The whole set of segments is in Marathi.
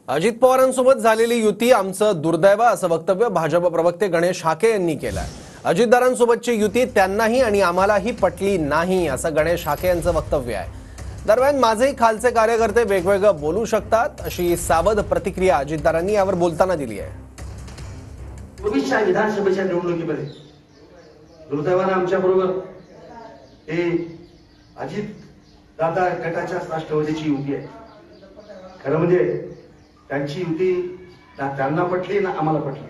अजित पवारांसोबत झालेली युती आमचं दुर्दैव असं वक्तव्य भाजप प्रवक्ते गणेश हाके यांनी केलंय। अजितदारांसोबतची युती त्यांनाही आणि आम्हालाही पटली नाही असं गणेश हाके यांचं वक्तव्य आहे। दरम्यान माझेही खालचे कार्यकर्ते वेगवेगळं बोलू शकतात अशी सावध प्रतिक्रिया अजितदारांनी यावर बोलताना दिली आहे। भविष्य विधानसभेच्या निवडणुकीमध्ये दुर्दैवाने आमच्या बरोबर हे अजित दादा गटाच्या राष्ट्रवादीची युती आहे। खरं म्हणजे त्यांची युती ना त्यांना पटली ना आम्हाला पटली,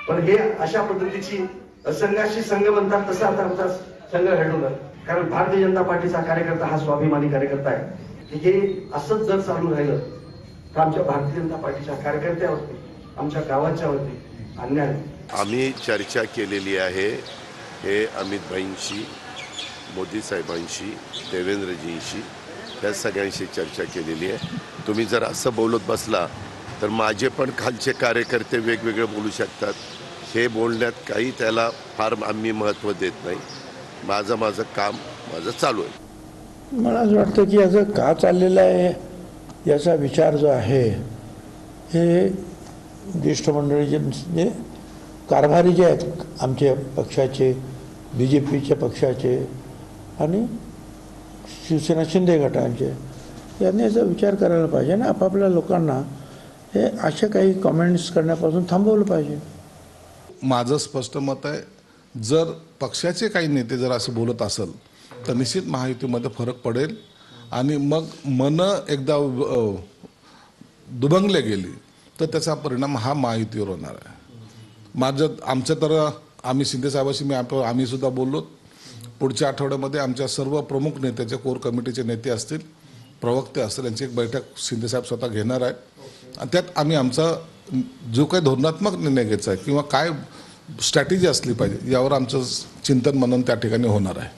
पण हे अशा पद्धतीची संघाशी संघ म्हणतात तसा आता आमचा संघ घडवला। कारण भारतीय जनता पार्टीचा कार्यकर्ता हा स्वाभिमानी कार्यकर्ता आहे। हे असंच जर चालू राहिलं तर आमच्या भारतीय जनता पार्टीच्या कार्यकर्त्यावरती आमच्या गावाच्या वरती अन्याय। आम्ही चर्चा केलेली आहे हे अमित भाईंशी, मोदी साहेबांशी, देवेंद्रजींशी, त्या सगळ्यांशी चर्चा केलेली आहे। तुम्ही जर असं बोलत बसला तर माझे पण खालचे कार्यकर्ते वेगवेगळे बोलू शकतात। हे बोलण्यात काही त्याला फार आम्ही महत्त्व देत नाही। माझं काम चालू आहे। मला असं वाटतं की याचं का चाललेलं आहे याचा विचार जो आहे हे ज्येष्ठ मंडळीचे म्हणजे कारभारी जे आहेत आमच्या पक्षाचे, BJPच्या पक्षाचे आणि शिवसेना शिंदे गटांचे, यांनी याचा विचार करायला पाहिजे ना। आपापल्या लोकांना हे अशा काही कमेंट्स करण्यापासून थांबवलं पाहिजे। माझं स्पष्ट मत आहे, जर पक्षाचे काही नेते जर असं बोलत असेल तर निश्चित महायुतीमध्ये फरक पडेल आणि मग मन एकदा दुभंगले गेली तर त्याचा परिणाम हा महायुतीवर होणार आहे। आमचं तर आम्ही शिंदे साहेबांशी आम्ही सुद्धा बोललो। पुढच्या आठवड्यामध्ये आमच्या सर्व प्रमुख नेत्याचे कोर कमिटीचे नेते असतील, प्रवक्ते असतील, यांची एक बैठक शिंदे साहेब स्वतः घेणार आहेत आणि त्यात आम्ही आमचा जो काही धोरणात्मक निर्णय घ्यायचा आहे किंवा काय स्ट्रॅटेजी असली पाहिजे यावर आमचं चिंतन मनन त्या ठिकाणी होणार आहे।